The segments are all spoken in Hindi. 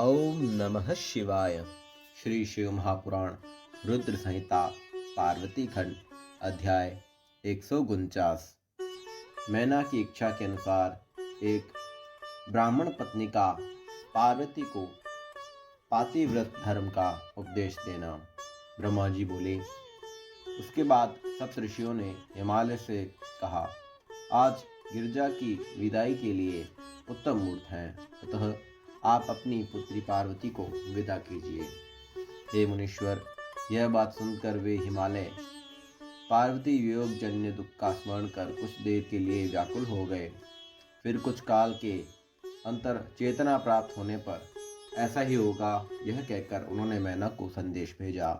ओम नमः शिवाय। श्री शिव महापुराण रुद्र संहिता पार्वती खंड अध्याय 149। मैना की इच्छा के अनुसार एक ब्राह्मण पत्नी का पार्वती को पातिव्रत धर्म का उपदेश देना। ब्रह्मा जी बोले। उसके बाद सप्तऋषियों ने हिमालय से कहा, आज गिरजा की विदाई के लिए उत्तम मुहूर्त है, अतः आप अपनी पुत्री पार्वती को विदा कीजिए। हे मुनीश्वर, यह बात सुनकर वे हिमालय पार्वती वियोग जन्य दुख का स्मरण कर कुछ देर के लिए व्याकुल हो गए। फिर कुछ काल के अंतर चेतना प्राप्त होने पर ऐसा ही होगा, यह कहकर उन्होंने मैना को संदेश भेजा।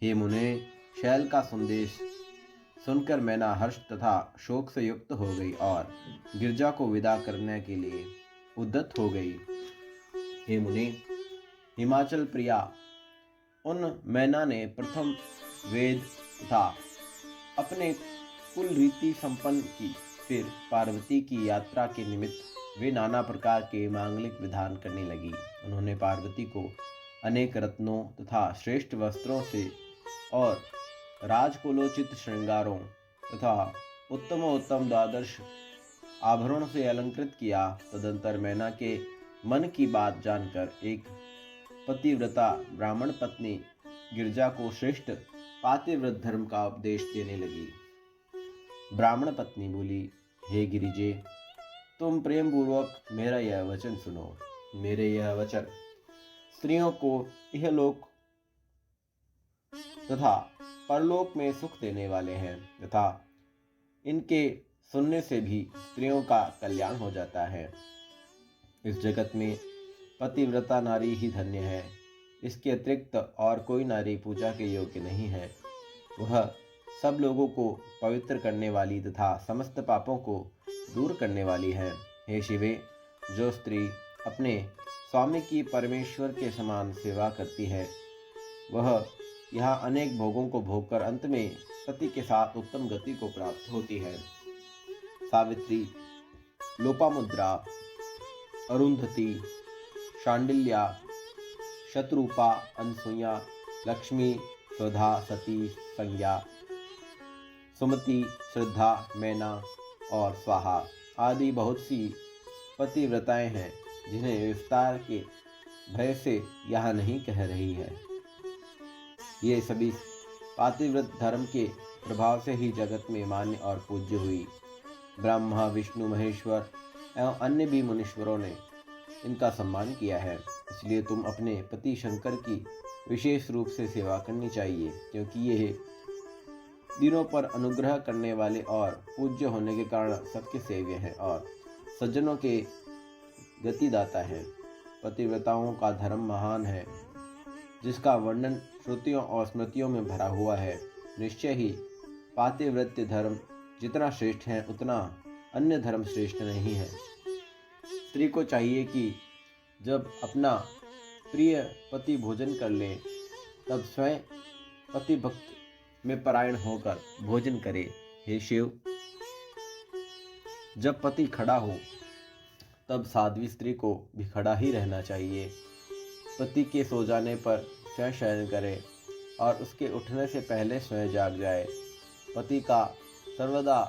हे मुने, शैल का संदेश सुनकर मैना हर्ष तथा शोक से युक्त हो गई और गिरजा को विदा करने के लिए उद्यत हो गई। हे मुनि, हिमाचल प्रिया उन मैना ने प्रथम वेद तथा अपने कुल रीति संपन्न की। फिर पार्वती की यात्रा के निमित्त वे नाना प्रकार के मांगलिक विधान करने लगी। उन्होंने पार्वती को अनेक रत्नों तथा श्रेष्ठ वस्त्रों से और राजकुलोचित श्रृंगारों तथा उत्तम द्वादश आभरणों से अलंकृत किया। तदंतर मैना के मन की बात जानकर एक पतिव्रता ब्राह्मण पत्नी गिरजा को श्रेष्ठ पातिव्रत धर्म का उपदेश देने लगी। ब्राह्मण पत्नी बोली, हे गिरिजे, तुम प्रेम पूर्वक मेरा यह वचन सुनो। मेरे यह वचन स्त्रियों को इहलोक तथा परलोक में सुख देने वाले हैं तथा इनके सुनने से भी स्त्रियों का कल्याण हो जाता है। इस जगत में पतिव्रता नारी ही धन्य है। इसके अतिरिक्त और कोई नारी पूजा के योग्य नहीं है। वह सब लोगों को पवित्र करने वाली तथा समस्त पापों को दूर करने वाली है। हे शिवे, जो स्त्री अपने स्वामी की परमेश्वर के समान सेवा करती है, वह यहाँ अनेक भोगों को भोगकर अंत में पति के साथ उत्तम गति को प्राप्त होती है। सावित्री, लोपामुद्रा, अरुंधति, शांडिल्या, शत्रुपा, अनसुया, लक्ष्मी, स्वधा, सती, संज्ञा, सुमति, श्रद्धा, मैना और स्वाहा आदि बहुत सी पतिव्रताएं हैं, जिन्हें विस्तार के भय से यहाँ नहीं कह रही है। ये सभी पातिव्रत धर्म के प्रभाव से ही जगत में मान्य और पूज्य हुई। ब्रह्मा, विष्णु, महेश्वर एवं अन्य भी मुनीश्वरों ने इनका सम्मान किया है। इसलिए तुम अपने पति शंकर की विशेष रूप से सेवा करनी चाहिए, क्योंकि ये दिनों पर अनुग्रह करने वाले और पूज्य होने के कारण सबके सेव्य हैं और सज्जनों के गतिदाता है। पतिव्रताओं का धर्म महान है, जिसका वर्णन श्रुतियों और स्मृतियों में भरा हुआ है। निश्चय ही पातिव्रत्य धर्म जितना श्रेष्ठ है, उतना अन्य धर्म श्रेष्ठ नहीं है। स्त्री को चाहिए कि जब अपना प्रिय पति भोजन कर ले, तब स्वयं पति भक्त में परायण होकर भोजन करे। हे शिव, जब पति खड़ा हो, तब साध्वी स्त्री को भी खड़ा ही रहना चाहिए। पति के सो जाने पर स्वयं शयन करे और उसके उठने से पहले स्वयं जाग जाए। पति का सर्वदा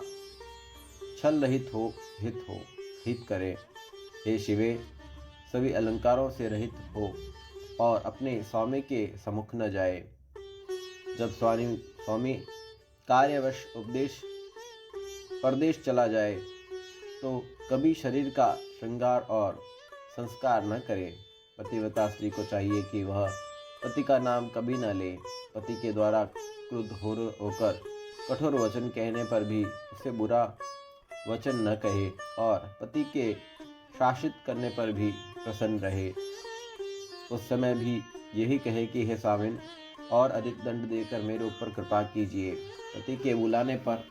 छल रहित हो, हित करे। हे शिवे, सभी अलंकारों से रहित हो और अपने स्वामी के सम्मुख न जाए। जब स्वामी कार्यवश परदेश चला जाए, तो कभी शरीर का श्रृंगार और संस्कार न करे। पतिव्रता स्त्री को चाहिए कि वह पति का नाम कभी न ले। पति के द्वारा क्रुद्ध होकर कठोर वचन कहने पर भी उसे बुरा वचन न कहे और पति के शासित करने पर भी प्रसन्न रहे। उस समय भी यही कहे कि हे स्वामिन, और अधिक दंड देकर मेरे ऊपर कृपा कीजिए। पति के बुलाने पर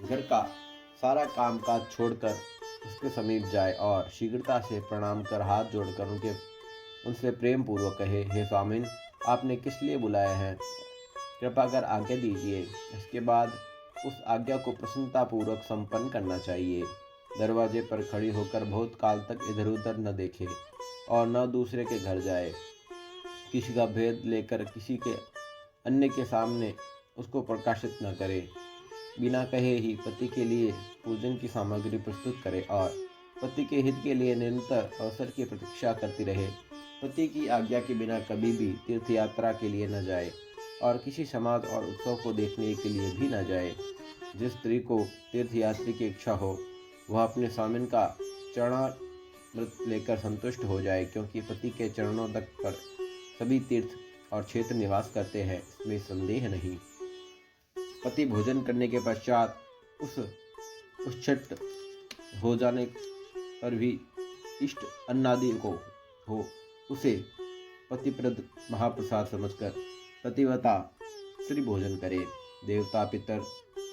घर का सारा काम काज छोड़कर उसके समीप जाए और शीघ्रता से प्रणाम कर हाथ जोड़कर उनसे प्रेम पूर्वक कहे, हे स्वामिन, आपने किस लिए बुलाया है, कृपा कर आज्ञा दीजिए। इसके बाद उस आज्ञा को प्रसन्नता पूर्वक संपन्न करना चाहिए। दरवाजे पर खड़ी होकर बहुत काल तक इधर उधर न देखे और न दूसरे के घर जाए। किसी का भेद लेकर किसी के अन्य के सामने उसको प्रकाशित न करे। बिना कहे ही पति के लिए पूजन की सामग्री प्रस्तुत करे और पति के हित के लिए निरंतर अवसर की प्रतीक्षा करती रहे। पति की आज्ञा के बिना कभी भी तीर्थ यात्रा के लिए न जाए और किसी समाज और उत्सव को देखने के लिए भी न जाए। जिस स्त्री को तीर्थयात्री की इच्छा हो वह अपने स्वामिन का चरणामृत लेकर संतुष्ट हो जाए, क्योंकि पति के चरणों तक पर सभी तीर्थ और क्षेत्र निवास करते हैं, इसमें संदेह नहीं। पति भोजन करने के पश्चात उच्छट हो जाने पर भी इष्ट अन्नादि को हो उसे पतिप्रद महाप्रसाद समझकर पतिव्रता स्त्री भोजन करे। देवता, पितर,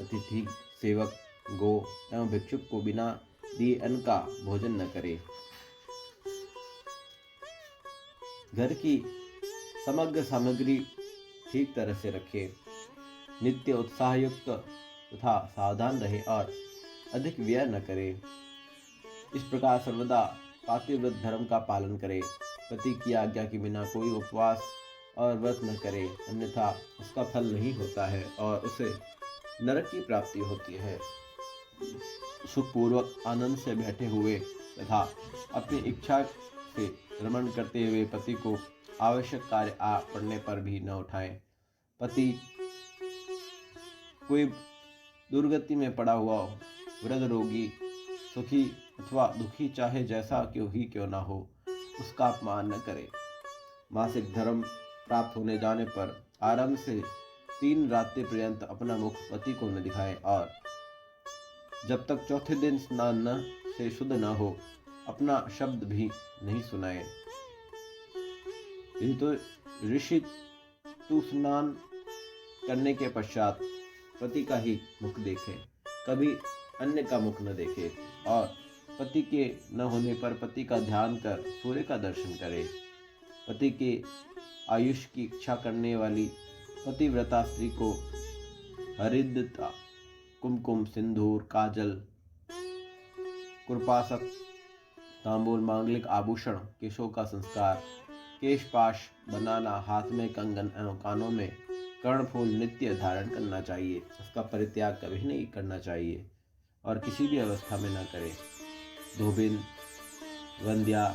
अतिथि, सेवक, गो एवं भिक्षुक को बिना दिए अन्न का भोजन न करे। घर की समग्र सामग्री ठीक तरह से रखे, नित्य उत्साहयुक्त तथा सावधान रहे और अधिक व्यय न करे। इस प्रकार सर्वदा पातिव्रत धर्म का पालन करे। पति की आज्ञा के बिना कोई उपवास और व्रत न करे, अन्यथा उसका फल नहीं होता है और उसे नरक की प्राप्ति होती है। सुखपूर्वक आनंद से बैठे हुए तथा अपनी इच्छा से रमण करते हुए पति को आवश्यक कार्य आ पड़ने पर भी न उठाएं। पति कोई दुर्गति में पड़ा हुआ हो, वृद्ध, रोगी, सुखी अथवा दुखी, चाहे जैसा क्यों ना हो, उसका अपमान न करे। मासिक धर्म प्राप्त होने जाने पर आरंभ से 3 रात्रि पर्यंत अपना मुख पति को न दिखाए और जब तक चौथे दिन स्नान से शुद्ध न हो अपना शब्द भी नहीं सुनाए। तो ऋषि तू स्नान करने के पश्चात पति का ही मुख देखे, कभी अन्य का मुख न देखे और पति के न होने पर पति का ध्यान कर सूर्य का दर्शन करे। पति के आयुष की इच्छा करने वाली पतिव्रता स्त्री को हरिद्रता, कुमकुम, सिंदूर, काजल, कुरपासक, तांबूल, मांगलिक आभूषण, केशों का संस्कार, केशपाश बनाना, हाथ में कंगन एवं कानों में कर्णफूल नित्य धारण करना चाहिए। उसका परित्याग कभी नहीं करना चाहिए और किसी भी अवस्था में न करे। धोबिन, वंध्या,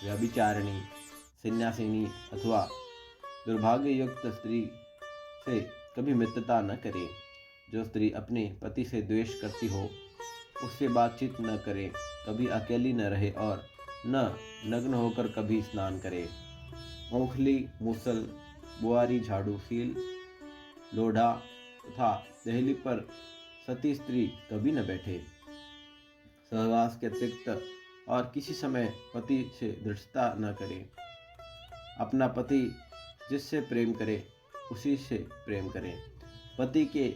व्यभिचारिणी, सन्यासिनी अथवा दुर्भाग्ययुक्त स्त्री से कभी मित्रता न करे। जो स्त्री अपने पति से द्वेष करती हो उससे बातचीत न करे, कभी अकेली न रहे और न नग्न होकर कभी स्नान करे। ओखली, मूसल, बुआरी, झाड़ू, सील, लोढ़ा तथा दहली पर सती स्त्री कभी न बैठे। सहवास के अतिरिक्त और किसी समय पति से दृढ़ता न करे। अपना पति जिससे प्रेम करे उसी से प्रेम करे। पति के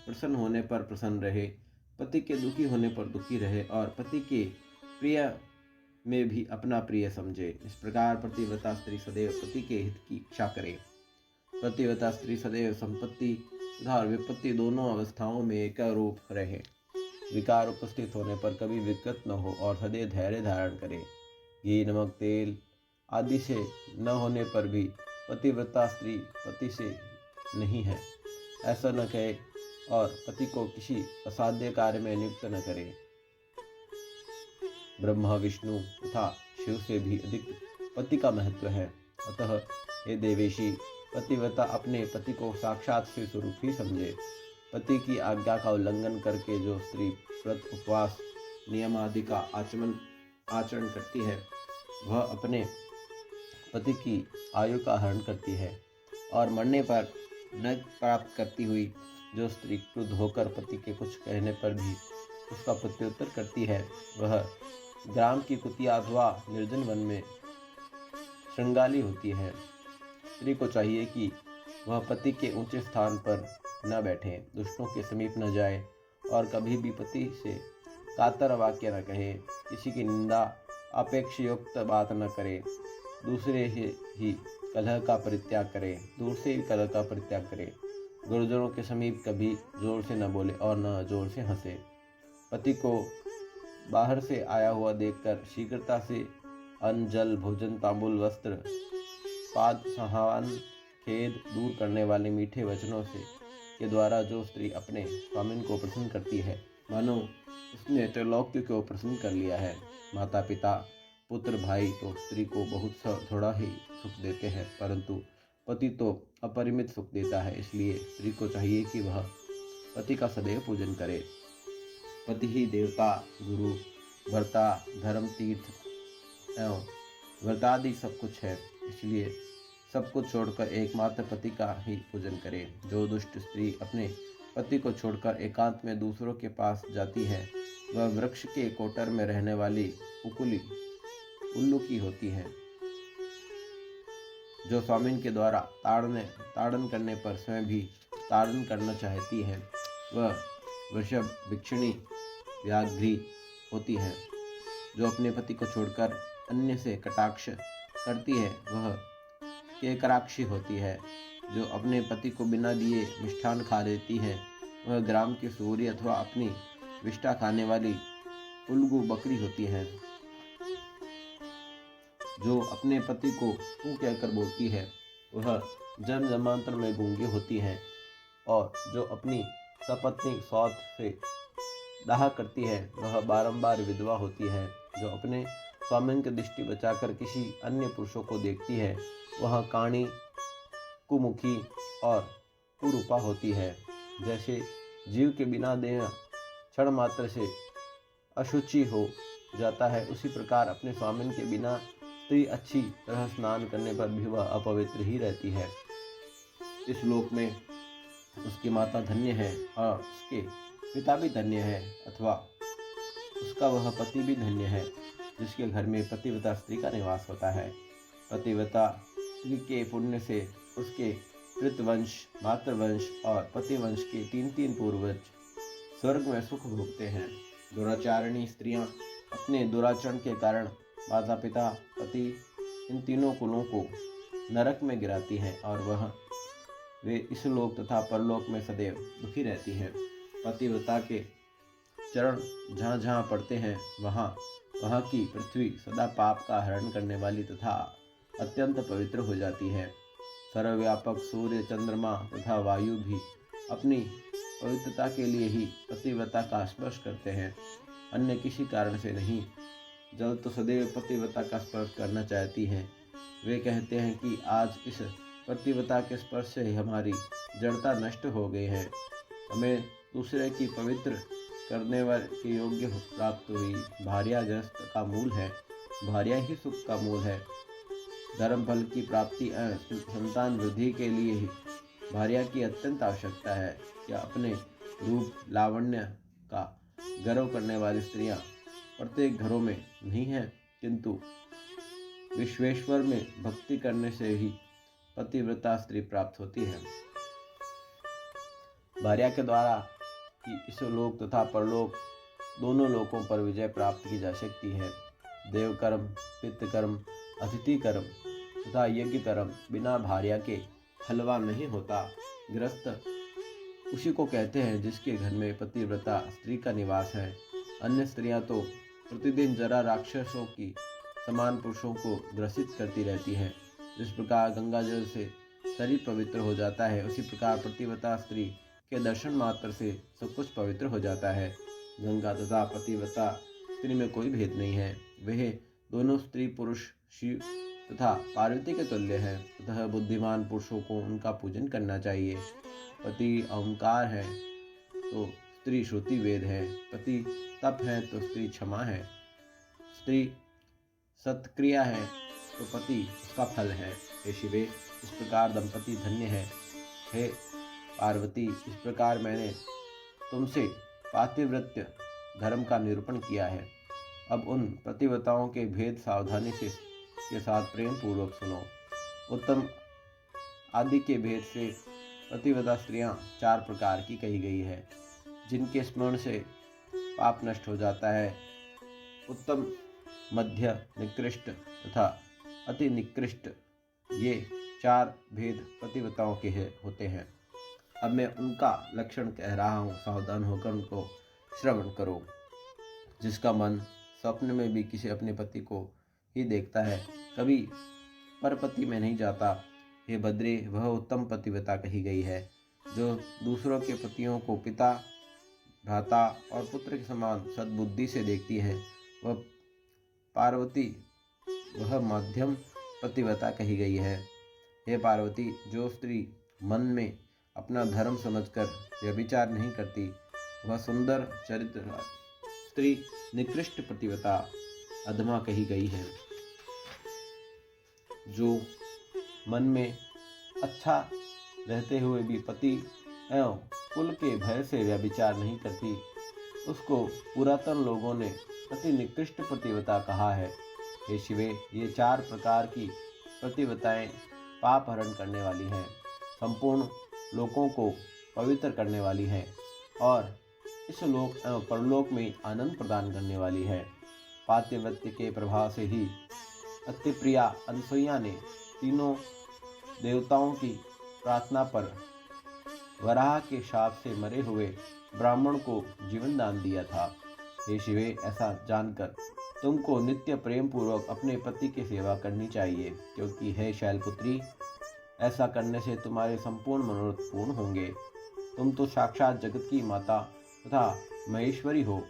प्रसन्न होने पर प्रसन्न रहे, पति के दुखी होने पर दुखी रहे और पति के प्रिय में भी अपना प्रिय समझे। इस प्रकार पतिव्रता स्त्री सदैव पति के हित की इच्छा करे। पतिव्रता स्त्री सदैव संपत्ति तथा विपत्ति दोनों अवस्थाओं में एक रूप रहे। विकार उपस्थित होने पर कभी विकृत न हो और सदैव धैर्य धारण करे। घी, नमक, तेल आदि से न होने पर भी पतिव्रता स्त्री पति से नहीं है ऐसा न कहे और पति को किसी असाध्य कार्य में नियुक्त न करे। ब्रह्मा, विष्णु तथा शिव से भी अधिक पति का महत्व है। अतः हे देवेशी, पतिव्रता अपने पति को साक्षात शिव स्वरूप ही समझे। पति की आज्ञा का उल्लंघन करके जो स्त्री व्रत, उपवास, नियम आदि का आचरण करती है वह अपने पति की आयु का हरण करती है और मरने पर नरक प्राप्त करती हुई जो स्त्री क्रुद्ध होकर पति के कुछ कहने पर भी उसका प्रत्युत्तर करती है वह ग्राम की कुतिया अथवा निर्जन वन में श्रृंगाली होती है। स्त्री को चाहिए कि वह पति के ऊंचे स्थान पर न बैठे, दुष्टों के समीप न जाए और कभी भी पति से कातर वाक्य न कहे, किसी की निंदा अपेक्षयुक्त बात न करे, दूसरे ही कलह का परित्याग करे, दूर से ही कलह का परित्याग करे, गुरुजनों के समीप कभी जोर से न बोले और न जोर से हंसे। पति को बाहर से आया हुआ देखकर शीघ्रता से अन्न जल भोजन तांबुल वस्त्र पाद सहान खेद दूर करने वाले मीठे वचनों से के द्वारा जो स्त्री अपने स्वामी को प्रसन्न करती है, मानो उसने त्रैलोक्य को प्रसन्न कर लिया है। माता पिता पुत्र भाई तो स्त्री को बहुत थोड़ा ही सुख देते हैं, परंतु पति तो अपरिमित सुख देता है। इसलिए स्त्री को चाहिए कि वह पति का सदैव पूजन करे। पति ही देवता गुरु भर्ता धर्म तीर्थ एवं व्रतादि सब कुछ है। इसलिए सब कुछ छोड़कर एकमात्र पति का ही पूजन करे। जो दुष्ट स्त्री अपने पति को छोड़कर एकांत में दूसरों के पास जाती है, वह वृक्ष के कोटर में रहने वाली उल्लू की होती है, जो स्वामिन के द्वारा ताड़न करने पर स्वयं भी ताड़न करना चाहती है। वह वृषभ भिक्षुणी व्याघ्री होती है, जो अपने पति को छोड़कर अन्य से कटाक्ष करती है। वह केकराक्षी होती है, जो अपने पति को बिना दिए मिष्ठान खा लेती है। वह ग्राम की सूरी अथवा अपनी विष्ठा खाने वाली उल्गू बकरी होती है, जो अपने पति को तू कहकर बोलती है। वह जन्म जन्मांतर में गूंगी होती है, और जो अपनी सपत्नी सौत से दाह करती है, वह बारंबार विधवा होती है। जो अपने स्वामिन की दृष्टि बचाकर किसी अन्य पुरुषों को देखती है, वह काणी कुमुखी और कुरूपा होती है। जैसे जीव के बिना देह क्षण मात्र से अशुचि हो जाता है, उसी प्रकार अपने स्वामिन के बिना स्त्री अच्छी तरह स्नान करने पर भी वह अपवित्र ही रहती है। इस लोक में उसकी माता धन्य है और उसके पिता भी धन्य है, अथवा उसका वह पति भी धन्य है, जिसके घर में पतिव्रता स्त्री का निवास होता है। पतिव्रता स्त्री के पुण्य से उसके पितृवंश, मातृवंश और पतिवंश के 3-3 पूर्वज स्वर्ग में सुख भोगते हैं। दुराचारिणी स्त्रियां अपने दुराचरण के कारण माता पिता पति इन तीनों कुलों को नरक में गिराती हैं, और वे इस लोक तथा परलोक में सदैव दुखी रहती हैं। पतिव्रता के चरण जहाँ जहाँ पड़ते हैं, वहाँ की पृथ्वी सदा पाप का हरण करने वाली तथा अत्यंत पवित्र हो जाती है। सर्वव्यापक सूर्य, चंद्रमा तथा वायु भी अपनी पवित्रता के लिए ही पतिव्रता का स्पर्श करते हैं, अन्य किसी कारण से नहीं। जल तो सदैव पतिव्रता का स्पर्श करना चाहती है। वे कहते हैं कि आज इस पतिव्रता के स्पर्श से हमारी जड़ता नष्ट हो गई है, हमें दूसरे की पवित्र करने के योग्य प्राप्त हुई। भार्या ग्रस्त का मूल है, भार्या ही सुख का मूल है। धर्म फल की प्राप्ति संतान वृद्धि के लिए ही भार्या की अत्यंत आवश्यकता है। क्या अपने रूप लावण्य का गर्व करने वाली स्त्रियां प्रत्येक घरों में नहीं है, किंतु विश्वेश्वर में भक्ति करने से ही पतिव्रता स्त्री प्राप्त होती है। भार्या के द्वारा ही इस लोक तथा परलोक दोनों लोकों पर विजय प्राप्त की जा सकती है। देव कर्म, पितृ कर्म, अतिथि कर्म तथा यज्ञ कर्म बिना भार्या के हलवा नहीं होता। गृहस्थ उसी को कहते हैं जिसके घर में पतिव्रता स्त्री का निवास है। अन्य स्त्रियां तो प्रतिदिन जरा राक्षसों की समान पुरुषों को ग्रसित करती रहती हैं। जिस प्रकार गंगा जल से शरीर पवित्र हो जाता है, उसी प्रकार पतिव्रता स्त्री के दर्शन मात्र से सब कुछ पवित्र हो जाता है। गंगा तथा पतिव्रता स्त्री में कोई भेद नहीं है, वह दोनों स्त्री पुरुष शिव तथा पार्वती के तुल्य है। अतः बुद्धिमान पुरुषों को उनका पूजन करना चाहिए। पति ओंकार है तो स्त्री श्रुति वेद है, पति तप है तो स्त्री क्षमा है, स्त्री सत्क्रिया है तो पति उसका फल है। हे शिवे, इस प्रकार दंपति धन्य है। हे पार्वती, इस प्रकार मैंने तुमसे पातिव्रत्य धर्म का निरूपण किया है। अब उन पतिव्रताओं के भेद सावधानी से के साथ प्रेम पूर्वक सुनो। उत्तम आदि के भेद से पतिव्रता स्त्रियां 4 प्रकार की कही गई है, जिनके स्मरण से पाप नष्ट हो जाता है। उत्तम, मध्य, निकृष्ट तथा अति निकृष्ट, ये 4 भेद पतिव्रताओं के होते हैं। अब मैं उनका लक्षण कह रहा हूँ, सावधान होकर उनको श्रवण करो। जिसका मन स्वप्न में भी किसी अपने पति को ही देखता है, कभी परपति में नहीं जाता। हे बद्री, वह उत्तम पतिव्रता कही गई है जो दूसरों के पतियों को पिता, भ्राता और पुत्र के समान सद्बुद्धि से देखती है। वह पार्वती वह मध्यम पतिव्रता कही गई है। हे पार्वती, जो स्त्री मन में अपना धर्म समझकर व्यभिचार नहीं करती, वह सुंदर चरित्र स्त्री निकृष्ट पतिव्रता अधमा कही गई है। जो मन में अच्छा रहते हुए भी पति एवं कुल के भय से व्यभिचार नहीं करती, उसको पुरातन लोगों ने अति निकृष्ट पतिव्रता कहा है। हे शिवे, ये 4 प्रकार की पतिव्रताएं पाप हरण करने वाली हैं, संपूर्ण लोकों को पवित्र करने वाली हैं और इस लोक एवं परलोक में आनंद प्रदान करने वाली है। पातिव्रत्य के प्रभाव से ही अतिप्रिया अनसुईया ने तीनों देवताओं की प्रार्थना पर वराह के शाप से मरे हुए ब्राह्मण को जीवन दान दिया था। हे शिवे, ऐसा जानकर तुमको नित्य प्रेम पूर्वक अपने पति की सेवा करनी चाहिए, क्योंकि हे शैलपुत्री, ऐसा करने से तुम्हारे संपूर्ण मनोरथ पूर्ण होंगे। तुम तो साक्षात जगत की माता तथा महेश्वरी हो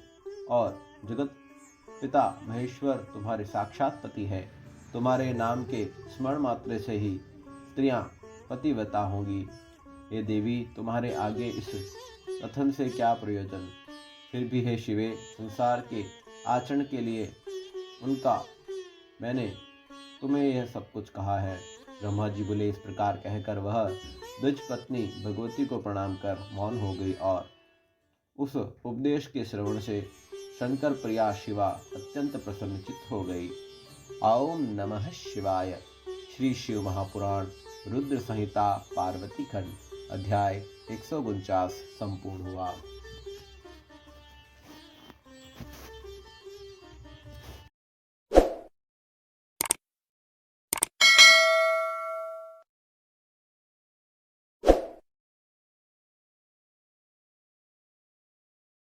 और जगत पिता महेश्वर तुम्हारे साक्षात पति है। तुम्हारे नाम के स्मरण मात्र से ही स्त्रियां पतिव्रता होंगी। हे देवी, तुम्हारे आगे इस कथन से क्या प्रयोजन? फिर भी हे शिवे, संसार के आचरण के लिए उनका मैंने तुम्हें यह सब कुछ कहा है। ब्रह्मा जी बोले। इस प्रकार कहकर वह द्विज पत्नी भगवती को प्रणाम कर मौन हो गई और उस उपदेश के श्रवण से शंकर प्रिया शिवा अत्यंत प्रसन्नचित्त हो गई। ओम नमः शिवाय। श्री शिव महापुराण रुद्र संहिता पार्वती खंड अध्याय 149 संपूर्ण हुआ।